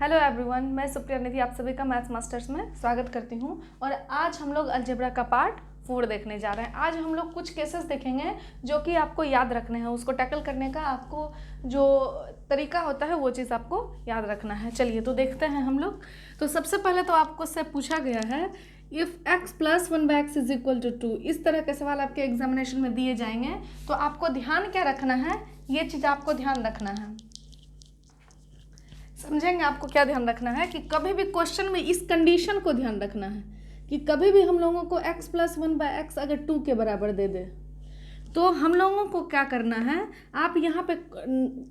Hello everyone, मैं सुप्रिया निधि आप सभी का मैथ्स मास्टर्स में स्वागत करती हूं। और आज हम लोग अलजेब्रा का पार्ट 4 देखने जा रहे हैं। आज हम लोग कुछ केसेस देखेंगे जो कि आपको याद रखने हैं। उसको टैकल करने का आपको जो तरीका होता है वो चीज़ आपको याद रखना है। चलिए तो देखते हैं हम लोग। तो सबसे पहले तो आपको से पूछा गया है if x plus 1/x is equal to 2। इस तरह के सवाल आपके एग्जामिनेशन में दिए जाएंगे। तो आपको ध्यान क्या रखना है, ये चीज़ आपको ध्यान रखना है। समझेंगे आपको क्या ध्यान रखना है कि कभी भी क्वेश्चन में इस कंडीशन को ध्यान रखना है कि कभी भी हम लोगों को x प्लस 1/x अगर 2 के बराबर दे दे तो हम लोगों को क्या करना है, आप यहाँ पे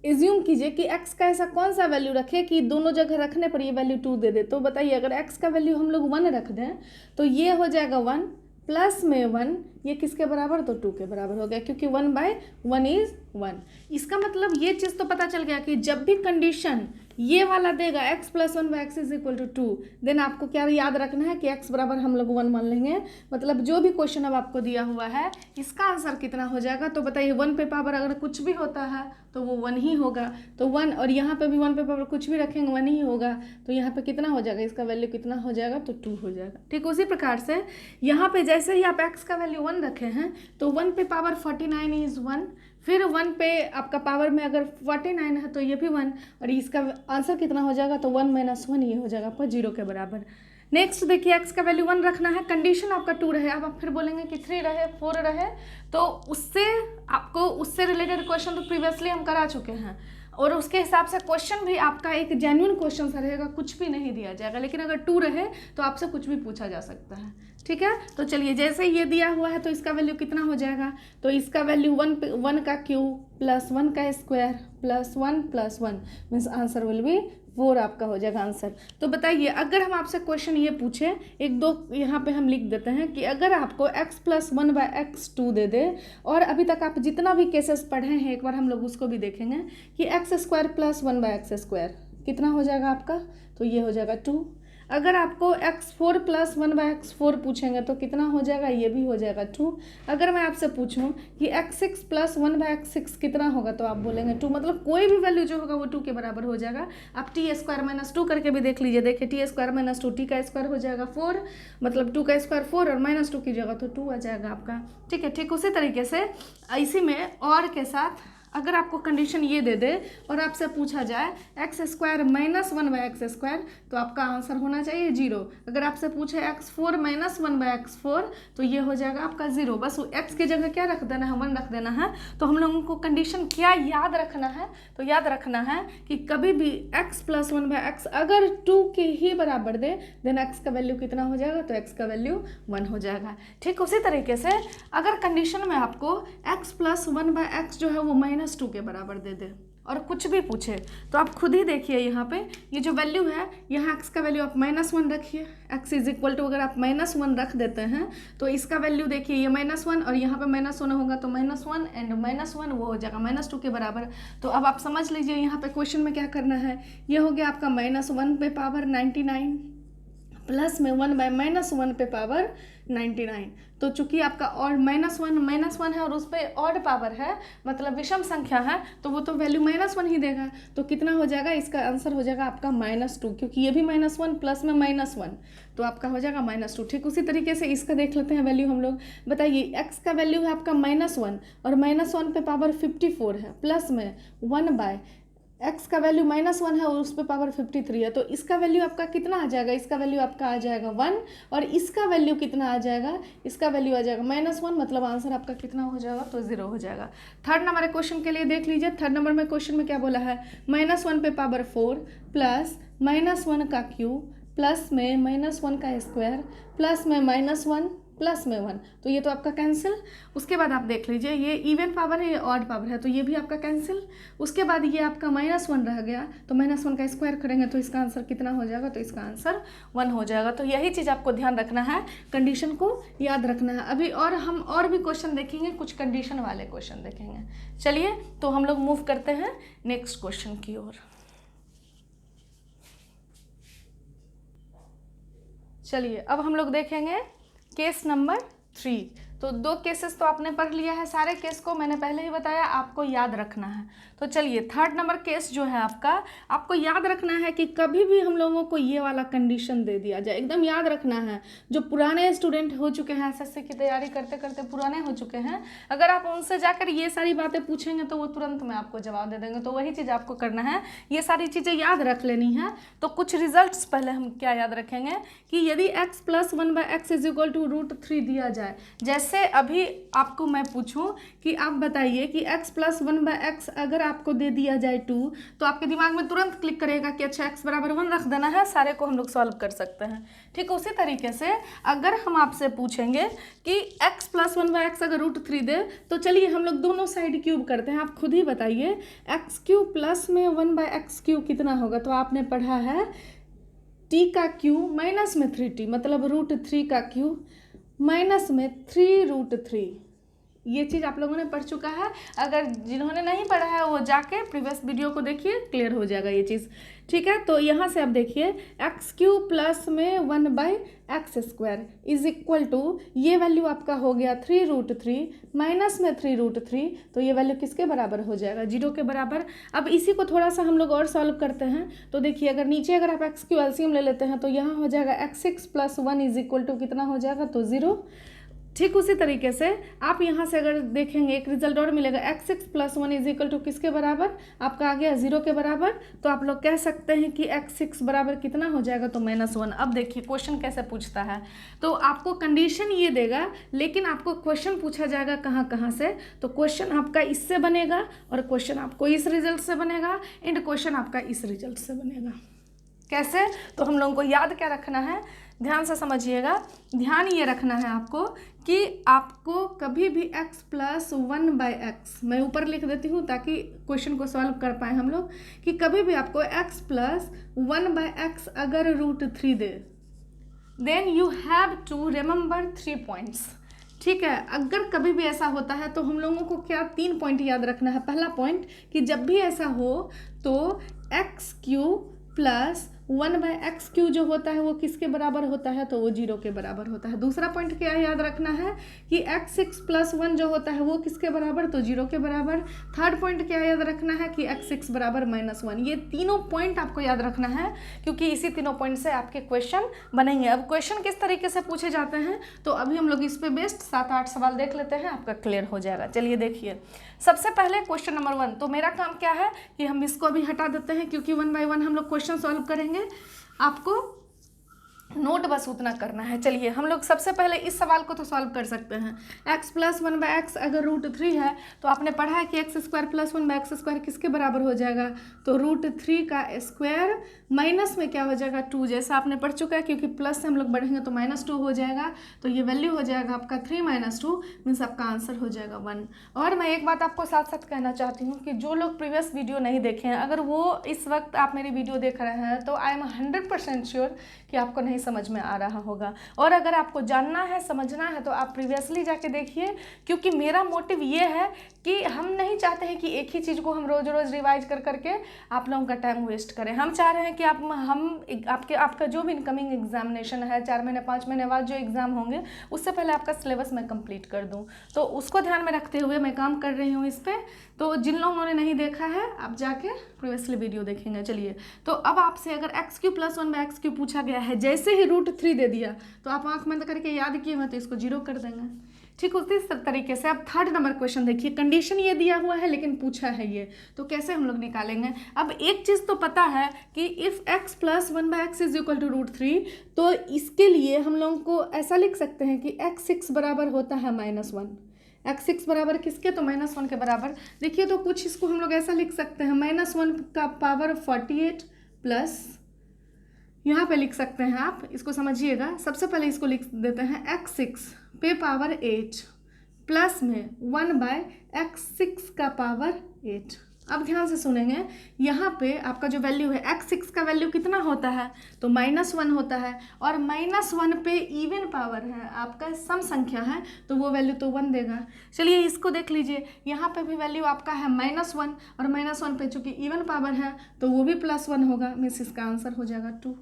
एज्यूम कीजिए कि x का ऐसा कौन सा वैल्यू रखे कि दोनों जगह रखने पर ये वैल्यू 2 दे दे। तो बताइए, अगर x का वैल्यू हम लोग 1 रख दें तो ये हो जाएगा 1 प्लस में 1, ये किसके बराबर, तो 2 के बराबर हो गया, क्योंकि 1/1 इज 1। इसका मतलब ये चीज़ तो पता चल गया कि जब भी कंडीशन ये वाला देगा x plus 1/x is equal to 2, then आपको क्या याद रखना है कि x बराबर हम लोग 1 मान लेंगे। मतलब जो भी क्वेश्चन अब आपको दिया हुआ है इसका आंसर कितना हो जाएगा, तो बताइए 1 पे पावर अगर कुछ भी होता है तो वो 1 ही होगा। तो 1, और यहाँ पे भी 1 पे पावर कुछ भी रखेंगे 1 ही होगा। तो यहाँ पे कितना हो जाएगा, इसका वैल्यू कितना हो जाएगा, तो 2 हो जाएगा। ठीक, उसी प्रकार से यहाँ पे जैसे ही आप x का वैल्यू 1 रखे हैं तो 1 पे पावर 49 इज 1, फिर 1 पे आपका पावर में अगर 49 है तो ये भी 1, और इसका आंसर कितना हो जाएगा, तो 1 - 1 ये हो जाएगा आपका 0 के बराबर। नेक्स्ट देखिए, x का वैल्यू 1 रखना है, कंडीशन आपका 2 रहे। अब आप फिर बोलेंगे कि 3 रहे 4 रहे, तो उससे रिलेटेड क्वेश्चन तो प्रीवियसली हम करा चुके हैं और उसके हिसाब से क्वेश्चन भी आपका एक जेन्युइन क्वेश्चन सा रहेगा, कुछ भी नहीं दिया जाएगा। लेकिन अगर 2 रहे तो आपसे कुछ भी पूछा जा सकता है। ठीक है, तो चलिए जैसे ये दिया हुआ है तो इसका वैल्यू कितना हो जाएगा, तो इसका वैल्यू 1 का क्यूब प्लस 1 का square plus 1 means answer will be 4 आपका हो जाएगा आंसर। तो बताइए, अगर हम आपसे क्वेश्चन ये पूछें, एक दो यहाँ पे हम लिख देते हैं कि अगर आपको x प्लस 1/x 2 दे दे, और अभी तक आप जितना भी केसेस पढ़े हैं एक बार हम लोग उसको भी देखेंगे कि x square plus 1/x square कितना हो जाएगा आपका, तो ये हो जाएगा 2। अगर आपको x4 प्लस 1/x 4 पूछेंगे तो कितना हो जाएगा, ये भी हो जाएगा 2। अगर मैं आपसे पूछूं कि x6 प्लस 1/x 6 कितना होगा, तो आप बोलेंगे 2। मतलब कोई भी वैल्यू जो होगा वो 2 के बराबर हो जाएगा। आप t² - 2 करके भी देख लीजिए। देखिए t² - 2 t का स्क्वायर हो जाएगा 4, मतलब 2 का स्क्वायर 4 और -2 कीजिएगा तो 2 आ जाएगा आपका। ठीक है, ठीक उसी तरीके से इसी में और के साथ अगर आपको कंडीशन ये दे दे और आपसे पूछा जाए x² - 1/x स्क्वायर, तो आपका आंसर होना चाहिए 0। अगर आपसे पूछे x4 - 1/x 4 तो ये हो जाएगा आपका 0। बस x की जगह क्या रख देना है, 1 रख देना है। तो हम लोगों को कंडीशन क्या याद रखना है, तो याद रखना है कि कभी भी x प्लस 1/x अगर 2 के ही बराबर दे देन x का वैल्यू कितना हो जाएगा, तो x का वैल्यू 1 हो जाएगा। ठीक उसी तरीके से अगर कंडीशन में आपको x प्लस 1/x जो है वो -2 के बराबर दे दे और कुछ भी पूछे, तो आप खुद ही देखिए यहाँ पे ये जो वैल्यू है, यहाँ x का वैल्यू आप -1 रखिए। x इज इक्वल टू अगर आप -1 रख देते हैं तो इसका वैल्यू देखिए ये -1 और यहाँ पे -1 होगा तो -1 एंड -1 वो हो जाएगा -2 के बराबर। तो अब आप समझ लीजिए यहाँ पे क्वेश्चन में क्या करना है। ये हो गया आपका -1 पे पावर 99 प्लस में 1/-1 पे पावर 99। तो चूंकि आपका और -1 है और उस पर ऑड पावर है, मतलब विषम संख्या है, तो वो तो वैल्यू -1 ही देगा। तो कितना हो जाएगा, इसका आंसर हो जाएगा आपका -2, क्योंकि ये भी -1 प्लस में -1 तो आपका हो जाएगा -2। ठीक उसी तरीके से इसका देख लेते हैं वैल्यू हम लोग। बताइए x का वैल्यू है आपका -1 और -1 पे पावर 54 है प्लस में 1/, x का वैल्यू -1 है और उस पर पावर 53 है, तो इसका वैल्यू आपका कितना आ जाएगा, इसका वैल्यू आपका आ जाएगा 1 और इसका वैल्यू कितना आ जाएगा, इसका वैल्यू आ जाएगा -1, मतलब आंसर आपका कितना हो जाएगा, तो 0 हो जाएगा। थर्ड नंबर क्वेश्चन के लिए देख लीजिए। थर्ड नंबर में क्वेश्चन में क्या बोला है, -1 पे पावर 4 प्लस -1 का क्यूब प्लस में -1 का स्क्वायर प्लस में -1 प्लस में 1, तो ये तो आपका कैंसिल। उसके बाद आप देख लीजिए ये इवन पावर है, ये ऑड पावर है, तो ये भी आपका कैंसिल। उसके बाद ये आपका -1 रह गया, तो -1 का स्क्वायर करेंगे तो इसका आंसर कितना हो जाएगा, तो इसका आंसर 1 हो जाएगा। तो यही चीज़ आपको ध्यान रखना है, कंडीशन को याद रखना है। अभी और हम और भी क्वेश्चन देखेंगे, कुछ कंडीशन वाले क्वेश्चन देखेंगे। चलिए तो हम लोग मूव करते हैं नेक्स्ट क्वेश्चन की ओर। चलिए अब हम लोग देखेंगे केस नंबर 3। तो 2 केसेस तो आपने पढ़ लिया है, सारे केस को मैंने पहले ही बताया, आपको याद रखना है। तो चलिए 3rd नंबर केस जो है आपका, आपको याद रखना है कि कभी भी हम लोगों को ये वाला कंडीशन दे दिया जाए, एकदम याद रखना है। जो पुराने स्टूडेंट हो चुके हैं, एसएससी की तैयारी करते करते पुराने हो चुके हैं, अगर आप उनसे जाकर ये सारी बातें पूछेंगे तो वो तुरंत में आपको जवाब दे देंगे। तो वही चीज़ आपको करना है, ये सारी चीज़ें याद रख लेनी है। तो कुछ रिजल्ट्स पहले हम क्या याद रखेंगे कि यदि x + 1/x = √3 दिया जाए, जैसे अभी आपको मैं पूछूं कि आप बताइए कि x + 1/x अगर आपको दे दिया जाए 2, तो आपके दिमाग में तुरंत क्लिक करेगा कि अच्छा x = 1 रख देना है, सारे को हम लोग सॉल्व कर सकते हैं। ठीक उसी तरीके से अगर हम आपसे पूछेंगे कि x + 1/x अगर √3 दे, तो चलिए हम लोग दोनों साइड क्यूब करते हैं। आप खुद ही बताइए x³ प्लस में 1/x³ कितना होगा। तो आपने पढ़ा है t का क्यूब माइनस में 3t, मतलब √3 का क्यूब माइनस में 3√3। ये चीज़ आप लोगों ने पढ़ चुका है। अगर जिन्होंने नहीं पढ़ा है वो जाके प्रीवियस वीडियो को देखिए, क्लियर हो जाएगा ये चीज़। ठीक है, तो यहाँ से आप देखिए x³ प्लस में 1/x² = ये वैल्यू आपका हो गया 3√3 माइनस में 3√3, तो ये वैल्यू किसके बराबर हो जाएगा, 0 के बराबर। अब इसी को थोड़ा सा हम लोग और सॉल्व करते हैं। तो देखिए अगर नीचे अगर आप x³ एलसीएम ले लेते हैं तो यहाँ हो जाएगा x6 + 1 = कितना हो जाएगा, तो 0। ठीक उसी तरीके से आप यहाँ से अगर देखेंगे एक रिजल्ट और मिलेगा, x6 + 1 = किसके बराबर, आपका आ गया 0 के बराबर। तो आप लोग कह सकते हैं कि x6 बराबर कितना हो जाएगा, तो -1। अब देखिए क्वेश्चन कैसे पूछता है, तो आपको कंडीशन ये देगा, लेकिन आपको क्वेश्चन पूछा जाएगा कहाँ कहाँ से। तो क्वेश्चन आपका इससे बनेगा, और क्वेश्चन आपको इस रिजल्ट से बनेगा, एंड क्वेश्चन आपका इस रिजल्ट से बनेगा। कैसे, तो हम लोगों को याद क्या रखना है, ध्यान से समझिएगा। ध्यान ये रखना है आपको कि आपको कभी भी x + 1/x, मैं ऊपर लिख देती हूँ ताकि क्वेश्चन को सॉल्व कर पाए हम लोग, कि कभी भी आपको x + 1/x अगर √3 दे, then you have to remember 3 points. ठीक है, अगर कभी भी ऐसा होता है तो हम लोगों को क्या 3 पॉइंट याद रखना है। पहला पॉइंट कि जब भी ऐसा हो तो x³ प्लस 1/x³ जो होता है वो किसके बराबर होता है, तो वो 0 के बराबर होता है। दूसरा पॉइंट क्या याद रखना है कि x6 + 1 जो होता है वो किसके बराबर, तो 0 के बराबर। थर्ड पॉइंट क्या याद रखना है कि x6 = -1। ये तीनों पॉइंट आपको याद रखना है, क्योंकि इसी तीनों पॉइंट से आपके क्वेश्चन बनेंगे। अब क्वेश्चन किस तरीके से पूछे जाते हैं, तो अभी हम लोग इस पे बेस्ड 7-8 सवाल देख लेते हैं, आपका क्लियर हो जाएगा। चलिए देखिए, सबसे पहले क्वेश्चन नंबर 1। तो मेरा काम क्या है कि हम इसको अभी हटा देते हैं, क्योंकि 1 बाय 1 हम लोग क्वेश्चन सॉल्व करेंगे। आपको नोट बस उतना करना है। चलिए हम लोग सबसे पहले इस सवाल को तो सॉल्व कर सकते हैं। x + 1/x अगर √3 है, तो आपने पढ़ा है कि x² + 1/x² किसके बराबर हो जाएगा, तो √3 का स्क्वायर माइनस में क्या हो जाएगा 2, जैसा आपने पढ़ चुका है, क्योंकि प्लस से हम लोग बढ़ेंगे तो -2 हो जाएगा। तो ये वैल्यू हो जाएगा आपका 3 - 2 मीन्स आपका आंसर हो जाएगा 1। और मैं एक बात आपको साथ साथ कहना चाहती हूँ कि जो लोग प्रीवियस वीडियो नहीं देखे हैं, अगर वो इस वक्त आप मेरी वीडियो देख रहे हैं, तो आई एम 100% श्योर कि आपको नहीं समझ में आ रहा होगा। और अगर आपको जानना है, समझना है, तो आप प्रीवियसली जाके देखिए, क्योंकि मेरा मोटिव ये है कि हम नहीं चाहते हैं कि एक ही चीज़ को हम रोज़ रोज़ रिवाइज कर करके आप लोगों का टाइम वेस्ट करें। हम चाह रहे हैं कि आपका जो भी इनकमिंग एग्जामिनेशन है, 4 महीने 5 महीने बाद जो एग्ज़ाम होंगे, उससे पहले आपका सिलेबस मैं कंप्लीट कर दूं। तो उसको ध्यान में रखते हुए मैं काम कर रही हूँ इस पर। तो जिन लोगों ने नहीं देखा है, आप जाके प्रीवियसली वीडियो देखेंगे। चलिए, तो अब आपसे अगर x³ + 1/x³ पूछा गया है, जैसे ही √3 दे दिया, तो आप आंख बंद करके याद किए हुए तो इसको 0 कर देंगे। ठीक उसी तरीके से अब 3rd नंबर क्वेश्चन देखिए। कंडीशन ये दिया हुआ है लेकिन पूछा है ये, तो कैसे हम लोग निकालेंगे। अब एक चीज़ तो पता है कि इफ़ x + 1/x = √3, तो इसके लिए हम लोगों को ऐसा लिख सकते हैं कि x6 बराबर होता है -1। x6 बराबर किसके, तो -1 के बराबर। देखिए, तो कुछ इसको हम लोग ऐसा लिख सकते हैं, -1 का पावर 48 प्लस, यहाँ पे लिख सकते हैं आप, इसको समझिएगा। सबसे पहले इसको लिख देते हैं x6 पे पावर 8 प्लस में 1/x6 का पावर 8। अब ध्यान से सुनेंगे, यहाँ पे आपका जो वैल्यू है x6 का वैल्यू कितना होता है, तो -1 होता है, और -1 पे इवन पावर है, आपका सम संख्या है, तो वो वैल्यू तो 1 देगा। चलिए इसको देख लीजिए, यहाँ पे भी वैल्यू आपका है -1, और -1 पे चूंकि इवन पावर है तो वो भी +1 होगा, मीन्स इसका आंसर हो जाएगा 2।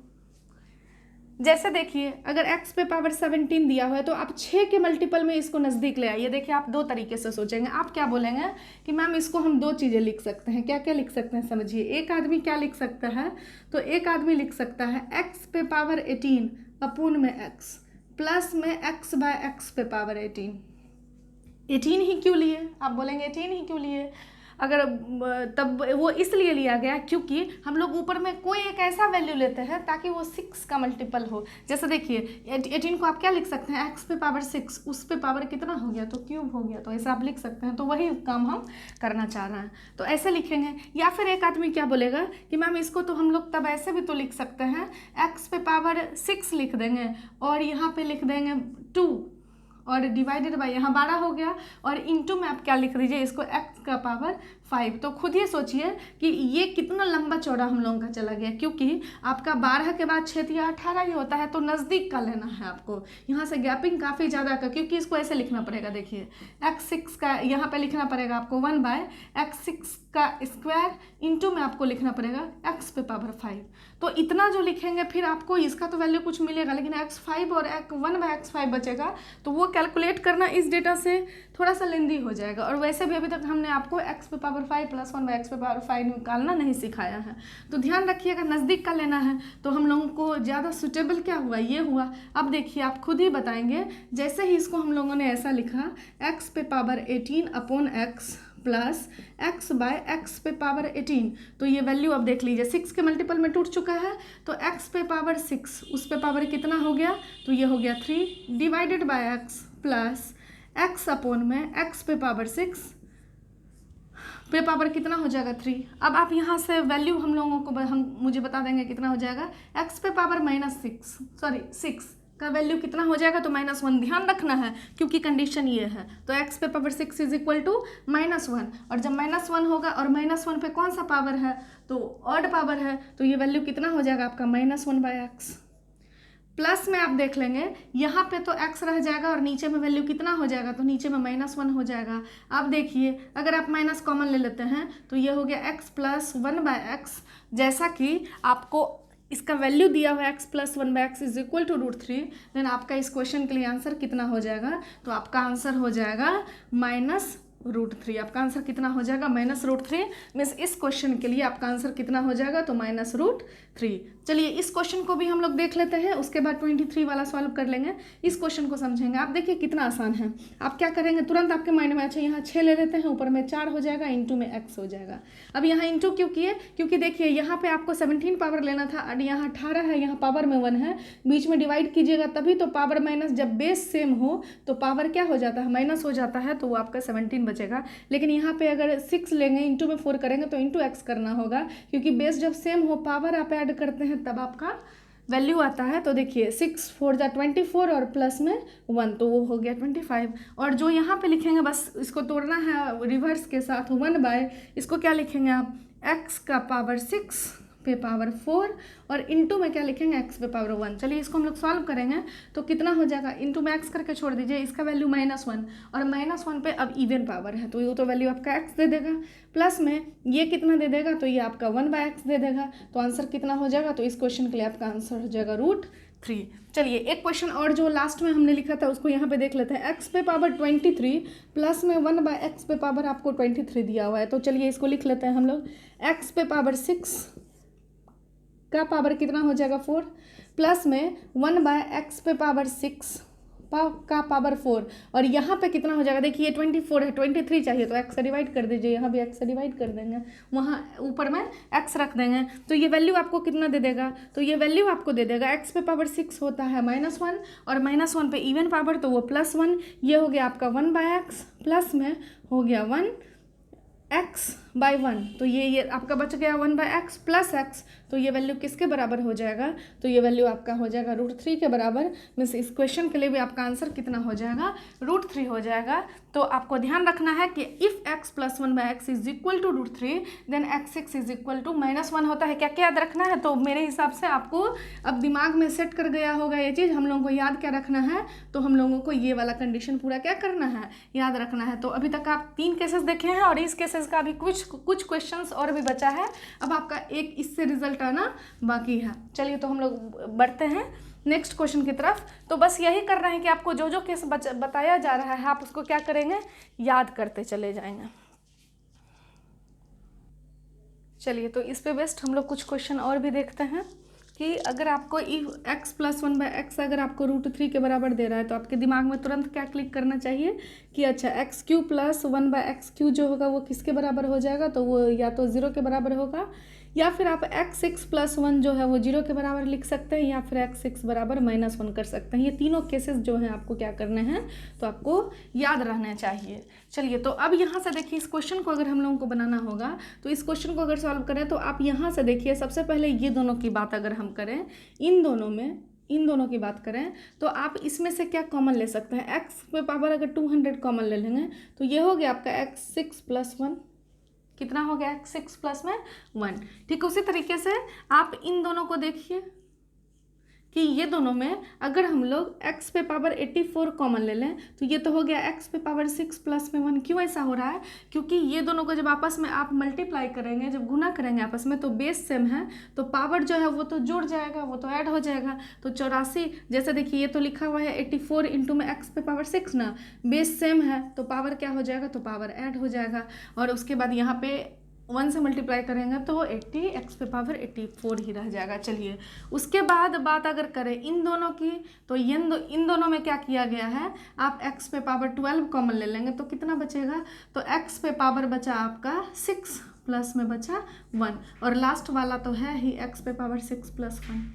जैसे देखिए अगर x पे पावर 17 दिया हुआ है तो आप 6 के मल्टीपल में इसको नज़दीक ले आइए। देखिए आप दो तरीके से सोचेंगे, आप क्या बोलेंगे कि मैम इसको हम दो चीज़ें लिख सकते हैं। क्या क्या लिख सकते हैं समझिए। एक आदमी क्या लिख सकता है, तो एक आदमी लिख सकता है x पे पावर 18 अपूर्ण में x प्लस में x बाय x पे पावर 18 ही क्यों लिए, आप बोलेंगे 18 ही क्यों लिए। अगर तब वो इसलिए लिया गया क्योंकि हम लोग ऊपर में कोई एक ऐसा वैल्यू लेते हैं ताकि वो 6 का मल्टीपल हो। जैसे देखिए 18 को आप क्या लिख सकते हैं, x पे पावर 6, उस पे पावर कितना हो गया तो क्यूब हो गया, तो ऐसा आप लिख सकते हैं। तो वही काम हम करना चाह रहे हैं, तो ऐसे लिखेंगे। या फिर एक आदमी क्या बोलेगा कि मैम इसको तो हम लोग तब ऐसे भी तो लिख सकते हैं, x पे पावर 6 लिख देंगे और यहाँ पे लिख देंगे 2 और डिवाइडेड बाय यहाँ 12 हो गया, और इनटू में आप क्या लिख दीजिए इसको x का पावर 5। तो खुद ही सोचिए कि ये कितना लंबा चौड़ा हम लोगों का चला गया, क्योंकि आपका 12 के बाद 6 या 18 ही होता है, तो नज़दीक का लेना है आपको। यहाँ से गैपिंग काफ़ी ज़्यादा का, क्योंकि इसको ऐसे लिखना पड़ेगा। देखिए x6 का यहाँ पे लिखना पड़ेगा आपको 1 बाय x6 का स्क्वायर इंटू में आपको लिखना पड़ेगा x पे पावर 5। तो इतना जो लिखेंगे फिर आपको इसका तो वैल्यू कुछ मिलेगा, लेकिन x5 और 1 बाय x5 बचेगा, तो वो कैलकुलेट करना इस डेटा से थोड़ा सा लेंदी हो जाएगा। और वैसे भी अभी तक हमने आपको x पे पावर 5 प्लस 1 बाय x पे पावर 5 निकालना नहीं सिखाया है, तो ध्यान रखिएगा नज़दीक का लेना है। तो हम लोगों को ज़्यादा सुटेबल क्या हुआ, ये हुआ। अब देखिए आप खुद ही बताएंगे, जैसे ही इसको हम लोगों ने ऐसा लिखा x पे power 18 upon x plus x by x पे पावर 18, तो ये वैल्यू अब देख लीजिए 6 के मल्टीपल में टूट चुका है, तो x पे पावर 6 उस पे पावर कितना हो गया, तो ये हो गया 3 divided by x plus x upon में x पे पावर 6 पे पावर कितना हो जाएगा 3। अब आप यहाँ से वैल्यू हम लोगों को मुझे बता देंगे कितना हो जाएगा, x पे पावर -6 का वैल्यू कितना हो जाएगा, तो -1। ध्यान रखना है क्योंकि कंडीशन ये है, तो x पे पावर 6 इज इक्वल टू -1, और जब -1 होगा और -1 पे कौन सा पावर है, तो ऑड पावर है, तो ये वैल्यू कितना हो जाएगा आपका -1 बाय x। प्लस में आप देख लेंगे यहाँ पे तो x रह जाएगा और नीचे में वैल्यू कितना हो जाएगा, तो नीचे में -1 हो जाएगा। अब देखिए अगर आप माइनस कॉमन ले लेते हैं तो ये हो गया x प्लस 1 बाय x। जैसा कि आपको इसका वैल्यू दिया हुआ है x plus 1 by x is equal to √3, then आपका इस क्वेश्चन के लिए आंसर कितना हो जाएगा, तो आपका आंसर हो जाएगा -√3। आपका आंसर कितना हो जाएगा, -√3। मीन्स इस क्वेश्चन के लिए आपका आंसर कितना हो जाएगा, तो -√3। चलिए इस क्वेश्चन को भी हम लोग देख लेते हैं, उसके बाद 23 वाला सॉल्व कर लेंगे। इस क्वेश्चन को समझेंगे। आप देखिए कितना आसान है। आप क्या करेंगे, तुरंत आपके माइंड में अच्छा यहाँ 6 ले लेते हैं, ऊपर में 4 हो जाएगा, इंटू में x हो जाएगा। अब यहाँ इंटू क्यों किए, क्योंकि देखिए यहाँ पे आपको 17 पावर लेना था और यहाँ 18 है, यहाँ पावर में 1 है, बीच में डिवाइड कीजिएगा तभी तो पावर माइनस, जब बेस सेम हो तो पावर क्या हो जाता है, माइनस हो जाता है, तो वो आपका 17 बचेगा। लेकिन यहाँ पे अगर 6 लेंगे इंटू में 4 करेंगे तो इंटू x करना होगा, क्योंकि बेस जब सेम हो पावर आप ऐड करते हैं तब आपका वैल्यू आता है। तो देखिए 6 4 जा 24 और प्लस में 1, तो वो हो गया 25। और जो यहाँ पे लिखेंगे बस इसको तोड़ना है रिवर्स के साथ, 1 बाय इसको क्या लिखेंगे आप, x का पावर 6 पे पावर 4 और इंटू में क्या लिखेंगे, x पे पावर 1। चलिए इसको हम लोग सॉल्व करेंगे तो कितना हो जाएगा, इंटू में x करके छोड़ दीजिए, इसका वैल्यू -1 और -1 पे अब इवन पावर है तो ये तो वैल्यू आपका x दे देगा, प्लस में ये कितना दे देगा, तो ये आपका 1 बाय x दे देगा। तो आंसर कितना हो जाएगा, तो इस क्वेश्चन के लिए आपका आंसर हो जाएगा √3। चलिए एक क्वेश्चन और जो लास्ट में हमने लिखा था उसको यहाँ पे देख लेते हैं। x पे पावर 23 प्लस में 1 बाय x पे पावर आपको 23 दिया हुआ है, तो चलिए इसको लिख लेते हैं हम लोग। x पे पावर 6 का पावर कितना हो जाएगा 4 प्लस में 1 बाय x पे पावर 6 का पावर 4 और यहाँ पे कितना हो जाएगा, देखिए 24 है, 23 चाहिए तो x से डिवाइड कर दीजिए, यहाँ भी x से डिवाइड कर देंगे, वहाँ ऊपर में x रख देंगे, तो ये वैल्यू आपको कितना दे देगा, तो ये वैल्यू आपको दे देगा x पे पावर 6 होता है -1 और -1 पे इवन पावर तो वो +1, ये हो गया आपका 1 बाय x प्लस में हो गया 1x बाय 1, तो ये आपका बच गया 1 बाय x प्लस x, तो ये वैल्यू किसके बराबर हो जाएगा, तो ये वैल्यू आपका हो जाएगा √3 के बराबर। मीन्स इस क्वेश्चन के लिए भी आपका आंसर कितना हो जाएगा, √3 हो जाएगा। तो आपको ध्यान रखना है कि if x plus 1 by x is equal to √3 then x6 is equal to -1 होता है। क्या क्या याद रखना है, तो मेरे हिसाब से आपको अब दिमाग में सेट कर गया होगा ये चीज़। हम लोगों को याद क्या रखना है, तो हम लोगों को ये वाला कंडीशन पूरा क्या करना है, याद रखना है। तो अभी तक आप 3 केसेस देखे हैं और इस केसेस का भी कुछ क्वेश्चंस और भी बचा है। अब आपका एक इससे रिजल्ट आना बाकी है। चलिए तो हम लोग बढ़ते हैं नेक्स्ट क्वेश्चन की तरफ। तो बस यही करना है कि आपको जो जो केस बताया जा रहा है आप उसको क्या करेंगे, याद करते चले जाएंगे। चलिए, तो इस पे बेस्ड हम लोग कुछ क्वेश्चन और भी देखते हैं कि अगर आपको x + 1/x अगर आपको √3 के बराबर दे रहा है तो आपके दिमाग में तुरंत क्या क्लिक करना चाहिए कि अच्छा x³ + 1/x³ जो होगा वो किसके बराबर हो जाएगा, तो वो या तो 0 के बराबर होगा, या फिर आप x6 + 1 जो है वो 0 के बराबर लिख सकते हैं, या फिर x6 बराबर -1 कर सकते हैं। ये तीनों केसेस जो हैं आपको क्या करने हैं, तो आपको याद रहने चाहिए। चलिए, तो अब यहाँ से देखिए, इस क्वेश्चन को अगर हम लोगों को बनाना होगा तो इस क्वेश्चन को अगर सॉल्व करें तो आप यहाँ से देखिए, सबसे पहले ये दोनों की बात अगर हम करें, इन दोनों की बात करें तो आप इसमें से क्या कॉमन ले सकते हैं, x पे पावर अगर 200 कॉमन ले लेंगे तो ये हो गया आपका x6 + 1, कितना हो गया x6 + 1। ठीक, उसी तरीके से आप इन दोनों को देखिए कि ये दोनों में अगर हम लोग x पे पावर 84 कॉमन ले लें तो ये तो हो गया x पे पावर 6 + 1। क्यों ऐसा हो रहा है, क्योंकि ये दोनों को जब आपस में आप मल्टीप्लाई करेंगे, जब गुना करेंगे आपस में, तो बेस सेम है, तो पावर जो है वो तो जुड़ जाएगा, वो तो ऐड हो जाएगा। तो 84, जैसे देखिए ये तो लिखा हुआ है 84 इंटू में x पे पावर 6 ना, बेस सेम है तो पावर क्या हो जाएगा, तो पावर ऐड हो जाएगा। और उसके बाद यहाँ पे 1 से मल्टीप्लाई करेंगे तो 80 x पे पावर 84 ही रह जाएगा। चलिए, उसके बाद बात अगर करें इन दोनों की, तो इन दोनों में क्या किया गया है, आप x पे पावर 12 कॉमन ले लेंगे तो कितना बचेगा, तो x पे पावर बचा आपका 6 प्लस में बचा 1, और लास्ट वाला तो है ही x पे पावर 6 + 1।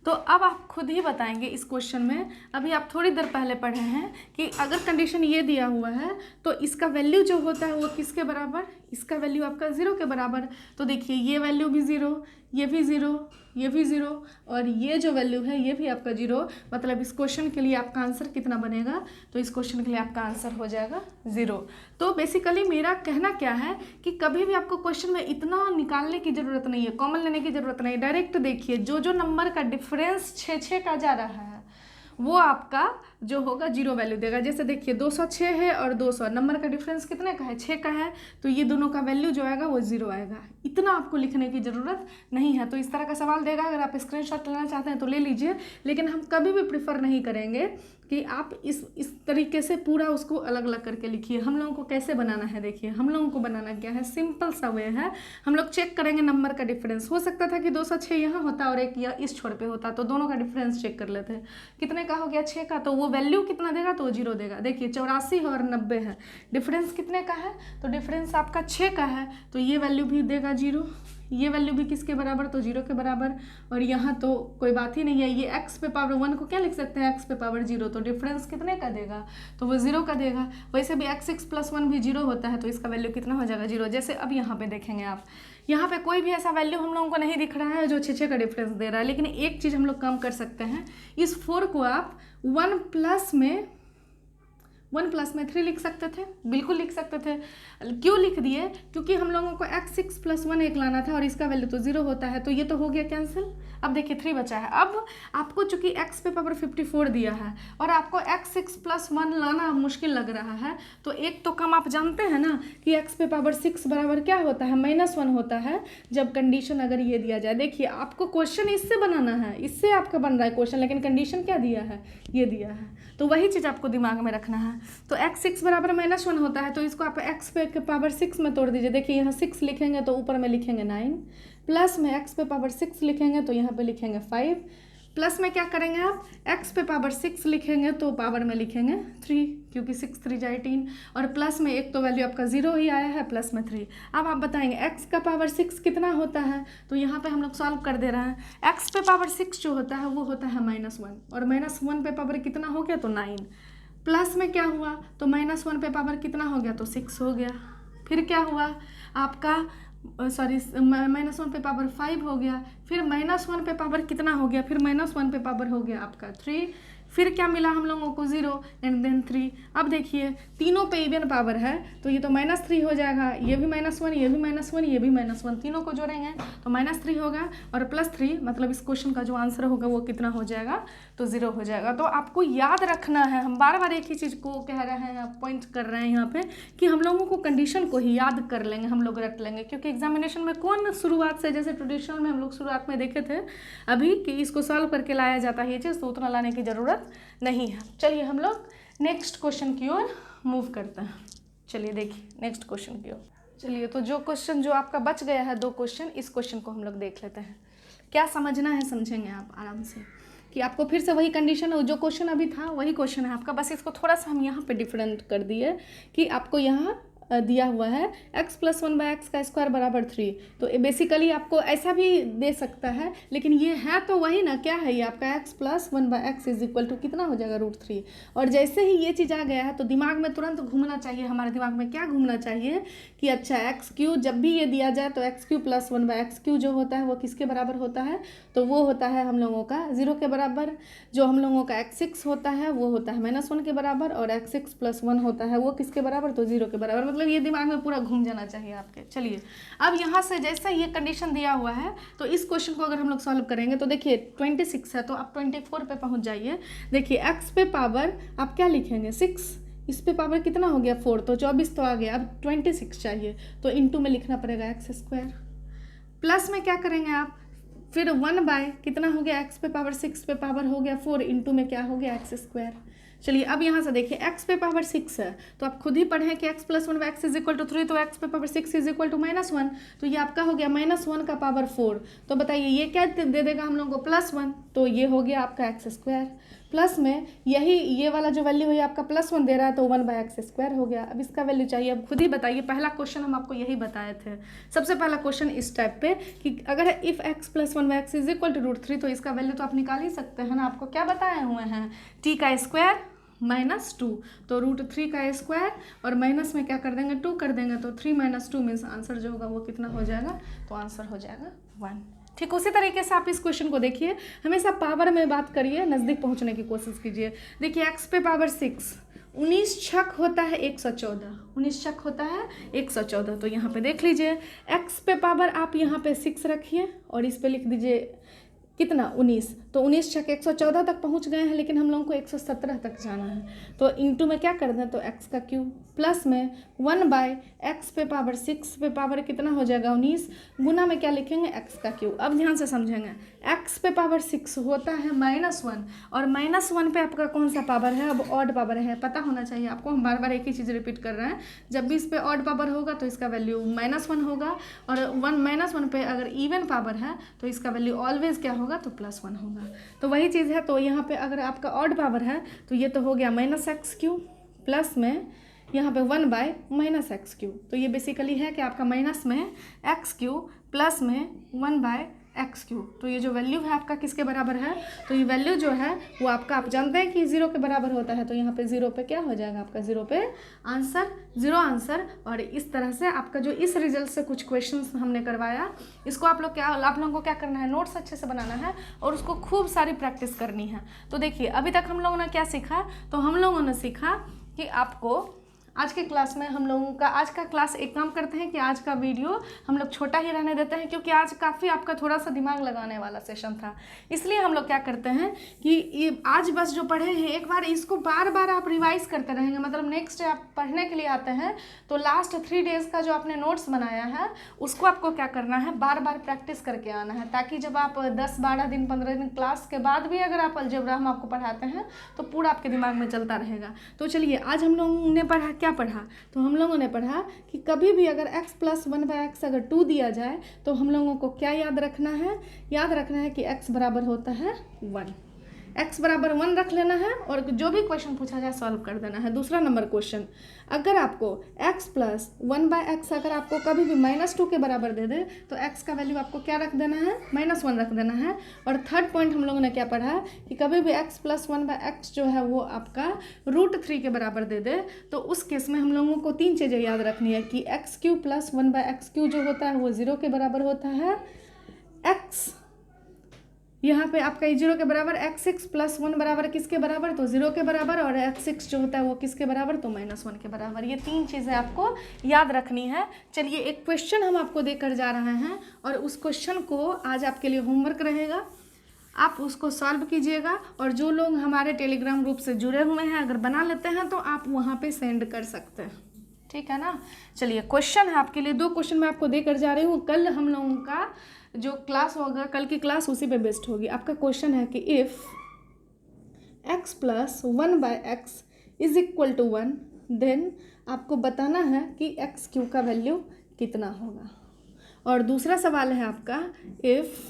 तो अब आप खुद ही बताएंगे इस क्वेश्चन में, अभी आप थोड़ी देर पहले पढ़े हैं कि अगर कंडीशन ये दिया हुआ है तो इसका वैल्यू जो होता है वो किसके बराबर, इसका वैल्यू आपका 0 के बराबर। तो देखिए ये वैल्यू भी 0, ये भी 0, ये भी 0, और ये जो वैल्यू है ये भी आपका 0। मतलब इस क्वेश्चन के लिए आपका आंसर कितना बनेगा, तो इस क्वेश्चन के लिए आपका आंसर हो जाएगा 0। तो बेसिकली मेरा कहना क्या है कि कभी भी आपको क्वेश्चन में इतना निकालने की ज़रूरत नहीं है, कॉमन लेने की ज़रूरत नहीं है। डायरेक्ट देखिए जो जो नंबर का डिफरेंस 6 का जा रहा है वो आपका जो होगा 0 वैल्यू देगा। जैसे देखिए 206 है और 200, नंबर का डिफरेंस कितने का है, 6 का है, तो ये दोनों का वैल्यू जो आएगा वो 0 आएगा। इतना आपको लिखने की ज़रूरत नहीं है। तो इस तरह का सवाल देगा, अगर आप स्क्रीनशॉट लेना चाहते हैं तो ले लीजिए, लेकिन हम कभी भी प्रीफर नहीं करेंगे कि आप इस तरीके से पूरा उसको अलग अलग करके लिखिए। हम लोगों को कैसे बनाना है, देखिए हम लोगों को बनाना क्या है, सिंपल सा वे है। हम लोग चेक करेंगे नंबर का डिफरेंस। हो सकता था कि 206 यहाँ होता और एक या इस छोर पे होता, तो दोनों का डिफरेंस चेक कर लेते हैं। कितने का हो गया, 6 का, तो वो वैल्यू कितना देगा, तो 0 देगा। देखिए 84 और 90 है, डिफरेंस कितने का है, तो डिफरेंस आपका 6 का है, तो ये वैल्यू भी देगा 0, ये वैल्यू भी किसके बराबर, तो 0 के बराबर। और यहाँ तो कोई बात ही नहीं है, ये x पे पावर 1 को क्या लिख सकते हैं, x पे पावर 0, तो डिफरेंस कितने का देगा, तो वो 0 का देगा। वैसे भी x6 + 1 भी 0 होता है, तो इसका वैल्यू कितना हो जाएगा, 0। जैसे अब यहाँ पे देखेंगे आप, यहाँ पे कोई भी ऐसा वैल्यू हम लोगों को नहीं दिख रहा है जो 6 का डिफरेंस दे रहा है, लेकिन एक चीज़ हम लोग कम कर सकते हैं, इस 4 को आप 1 प्लस में 3 लिख सकते थे, बिल्कुल लिख सकते थे। क्यों लिख दिए, क्योंकि हम लोगों को x6 + 1 एक लाना था और इसका वैल्यू तो 0 होता है, तो ये तो हो गया कैंसिल। अब देखिए 3 बचा है। अब आपको चूंकि x पे पावर 54 दिया है और आपको x6 + 1 लाना मुश्किल लग रहा है, तो एक तो कम आप जानते हैं ना कि x पे पावर 6 बराबर क्या होता है, -1 होता है, जब कंडीशन अगर ये दिया जाए। देखिए आपको क्वेश्चन इससे बनाना है, इससे आपका बन रहा है क्वेश्चन, लेकिन कंडीशन क्या दिया है, ये दिया है, तो वही चीज़ आपको दिमाग में रखना है। तो x6 बराबर -1 होता है, तो इसको आप x पे पावर 6 में तोड़ दीजिए। देखिए यहाँ 6 लिखेंगे तो ऊपर में लिखेंगे 9, प्लस में x पे पावर 6 लिखेंगे तो यहाँ पे लिखेंगे 5, प्लस में क्या करेंगे आप, x पे पावर 6 लिखेंगे तो पावर में लिखेंगे 3, क्योंकि 6 3 × 18, और प्लस में एक तो वैल्यू आपका 0 ही आया है, प्लस में 3। अब आप बताएंगे x का पावर 6 कितना होता है, तो यहाँ पे हम लोग सॉल्व कर दे रहे हैं। x पे पावर 6 जो होता है वो होता है -1, और -1 पे पावर कितना हो गया, तो 9, प्लस में क्या हुआ, तो -1 पे पावर कितना हो गया, तो 6 हो गया। फिर क्या हुआ आपका, -1 पे पावर 5 हो गया, फिर -1 पे पावर कितना हो गया, फिर -1 पे पावर हो गया आपका 3, फिर क्या मिला हम लोगों को 0 एंड देन 3। अब देखिए तीनों पे इवन पावर है तो ये तो -3 हो जाएगा, ये भी -1, ये भी -1, ये भी -1, तीनों को जोड़ेंगे तो -3 होगा और +3, मतलब इस क्वेश्चन का जो आंसर होगा वो कितना हो जाएगा, तो 0 हो जाएगा। तो आपको याद रखना है, हम बार बार एक ही चीज़ को कह रहे हैं, पॉइंट कर रहे हैं यहाँ पे कि हम लोगों को कंडीशन को ही याद कर लेंगे, हम लोग रख लेंगे, क्योंकि एग्जामिनेशन में कौन शुरुआत से, जैसे ट्रेडिशनल में हम लोग शुरुआत में देखे थे अभी कि इसको सॉल्व करके लाया जाता है ये चीज़, तो उतना लाने की ज़रूरत नहीं है। चलिए हम लोग नेक्स्ट क्वेश्चन की ओर मूव करते हैं। चलिए देखिए नेक्स्ट क्वेश्चन की ओर। चलिए तो जो क्वेश्चन जो आपका बच गया है 2 क्वेश्चन, इस क्वेश्चन को हम लोग देख लेते हैं। क्या समझना है समझेंगे आप आराम से, कि आपको फिर से वही कंडीशन है, जो क्वेश्चन अभी था वही क्वेश्चन है आपका, बस इसको थोड़ा सा हम यहाँ पे डिफरेंट कर दिए कि आपको यहाँ दिया हुआ है x + 1/x का स्क्वायर बराबर 3। तो बेसिकली आपको ऐसा भी दे सकता है, लेकिन ये है तो वही ना, क्या है ये आपका x + 1/x = कितना हो जाएगा, √3। और जैसे ही ये चीज़ आ गया है तो दिमाग में तुरंत घूमना चाहिए, हमारे दिमाग में क्या घूमना चाहिए कि अच्छा x3 जब भी ये दिया जाए तो x3 + 1/x3 जो होता है वो किसके बराबर होता है, तो वो होता है हम लोगों का 0 के बराबर। जो हम लोगों का x6 होता है वो होता है -1 के बराबर, और x6 + 1 होता है वो किसके बराबर, तो 0 के बराबर। मतलब ये दिमाग में पूरा घूम जाना चाहिए आपके। चलिए अब यहाँ से जैसे ये कंडीशन दिया हुआ है तो इस क्वेश्चन को अगर हम लोग सॉल्व करेंगे तो देखिए 26 है तो आप 24 पे पहुँच जाइए। देखिए x पे पावर आप क्या लिखेंगे 6, इस पे पावर कितना हो गया 4, तो 24 तो आ गया, अब 26 चाहिए तो इंटू में लिखना पड़ेगा x²। प्लस में क्या करेंगे आप, फिर 1/ कितना हो गया, x पे पावर 6 पे पावर हो गया 4, इंटू में क्या हो गया x²। चलिए अब यहाँ से देखिए x पे पावर 6 है तो आप खुद ही पढ़ें कि x + 1/x = 3, तो x पे पावर 6 = -1, तो ये आपका हो गया -1 का पावर 4। तो बताइए ये क्या दे देगा हम लोग को +1, तो ये हो गया आपका x²। प्लस में यही ये वाला जो वैल्यू है आपका +1 दे रहा है तो 1/x² हो गया। अब इसका वैल्यू चाहिए, अब खुद ही बताइए, पहला क्वेश्चन हम आपको यही बताए थे, सबसे पहला क्वेश्चन इस टाइप पे कि अगर इफ़ x + 1/x = √3 तो इसका वैल्यू तो आप निकाल ही सकते हैं ना, आपको क्या बताए हुए हैं t का स्क्वायर -2, तो √3 का स्क्वायर और माइनस में क्या कर देंगे 2 कर देंगे, तो 3 - 2 मीन्स आंसर जो होगा वो कितना हो जाएगा, तो आंसर हो जाएगा 1। ठीक उसी तरीके से आप इस क्वेश्चन को देखिए, हमेशा पावर में बात करिए, नज़दीक पहुंचने की कोशिश कीजिए। देखिए x पे पावर 6, 19 छक होता है 114, 19 छक होता है 114, तो यहाँ पे देख लीजिए x पे पावर आप यहाँ पे 6 रखिए और इस पे लिख दीजिए कितना 19, तो 19 छक 114 तक पहुँच गए हैं, लेकिन हम लोगों को 117 तक जाना है, तो इंटू में क्या कर दें, तो x³ प्लस में 1/x पे पावर 6 पे पावर कितना हो जाएगा 19, गुना में क्या लिखेंगे x³। अब ध्यान से समझेंगे, x पे पावर 6 होता है -1 और -1 पे आपका कौन सा पावर है, अब ऑड पावर है, पता होना चाहिए आपको, हम बार बार एक ही चीज़ रिपीट कर रहे हैं। जब भी इस पे ऑड पावर होगा तो इसका वैल्यू -1 होगा, और -1 पे अगर इवन पावर है तो इसका वैल्यू ऑलवेज क्या होगा, तो +1 होगा। तो वही चीज़ है, तो यहाँ पे अगर आपका ऑड पावर है तो ये तो हो गया -x³ प्लस में यहाँ पे 1/-x³, तो ये बेसिकली है कि आपका माइनस में x³ प्लस में 1/x³, तो ये जो वैल्यू है आपका किसके बराबर है, तो ये वैल्यू जो है वो आपका, आप जानते हैं कि 0 के बराबर होता है, तो यहाँ पे 0 पे क्या हो जाएगा आपका 0 पे आंसर, 0 आंसर। और इस तरह से आपका जो इस रिजल्ट से कुछ क्वेश्चंस हमने करवाया, इसको आप लोगों को क्या करना है, नोट्स अच्छे से बनाना है और उसको खूब सारी प्रैक्टिस करनी है। तो देखिए अभी तक हम लोगों ने क्या सीखा, तो हम लोगों ने सीखा कि आपको आज के क्लास में हम लोगों का आज का क्लास एक काम करते हैं कि आज का वीडियो हम लोग छोटा ही रहने देते हैं, क्योंकि आज काफ़ी आपका थोड़ा सा दिमाग लगाने वाला सेशन था, इसलिए हम लोग क्या करते हैं कि आज बस जो पढ़े हैं एक बार इसको बार बार आप रिवाइज करते रहेंगे, मतलब नेक्स्ट डे आप पढ़ने के लिए आते हैं तो लास्ट 3 डेज़ का जो आपने नोट्स बनाया है उसको आपको क्या करना है, बार बार प्रैक्टिस करके आना है, ताकि जब आप 10-12 दिन 15 दिन क्लास के बाद भी अगर आप अलजेब्रा हम आपको पढ़ाते हैं तो पूरा आपके दिमाग में चलता रहेगा। तो चलिए आज हम लोगों ने पढ़ा, क्या पढ़ा, तो हम लोगों ने पढ़ा कि कभी भी अगर x + 1/x अगर 2 दिया जाए तो हम लोगों को क्या याद रखना है, याद रखना है कि x बराबर होता है 1, x बराबर 1 रख लेना है और जो भी क्वेश्चन पूछा जाए सॉल्व कर देना है। दूसरा नंबर क्वेश्चन, अगर आपको x + 1/x अगर आपको कभी भी -2 के बराबर दे दे तो x का वैल्यू आपको क्या रख देना है, -1 रख देना है। और थर्ड पॉइंट हम लोगों ने क्या पढ़ा कि कभी भी x + 1/x जो है वो आपका √3 के बराबर दे दे तो उस केस में हम लोगों को 3 चीज़ें याद रखनी है कि x³ + 1/x³ जो होता है वो 0 के बराबर होता है, x यहाँ पे आपका 0 के बराबर x6 + 1 बराबर किसके बराबर, तो 0 के बराबर, और x6 जो होता है वो किसके बराबर, तो -1 के बराबर। ये 3 चीज़ें आपको याद रखनी है। चलिए एक क्वेश्चन हम आपको देकर जा रहे हैं और उस क्वेश्चन को आज आपके लिए होमवर्क रहेगा, आप उसको सॉल्व कीजिएगा। और जो लोग हमारे टेलीग्राम ग्रुप से जुड़े हुए हैं अगर बना लेते हैं तो आप वहाँ पे सेंड कर सकते हैं, ठीक है ना। चलिए क्वेश्चन है आपके लिए, 2 क्वेश्चन मैं आपको देकर जा रही हूँ। कल हम लोगों का जो क्लास होगा, कल की क्लास उसी पे बेस्ड होगी। आपका क्वेश्चन है कि इफ़ x + 1/x = 1 देन आपको बताना है कि x³ का वैल्यू कितना होगा। और दूसरा सवाल है आपका if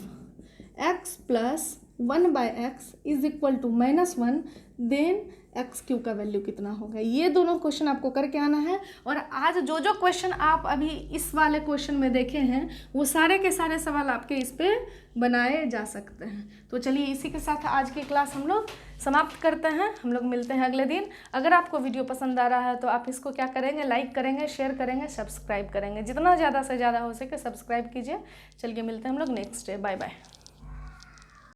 x + 1/x = -1 then x³ का वैल्यू कितना होगा। ये दोनों क्वेश्चन आपको करके आना है। और आज जो जो क्वेश्चन आप अभी इस वाले क्वेश्चन में देखे हैं वो सारे के सारे सवाल आपके इस पे बनाए जा सकते हैं। तो चलिए इसी के साथ आज की क्लास हम लोग समाप्त करते हैं। हम लोग मिलते हैं अगले दिन। अगर आपको वीडियो पसंद आ रहा है तो आप इसको क्या करेंगे, लाइक करेंगे, शेयर करेंगे, सब्सक्राइब करेंगे। जितना ज़्यादा से ज़्यादा हो सके सब्सक्राइब कीजिए। चलिए मिलते हैं हम लोग नेक्स्ट डे। Bye bye.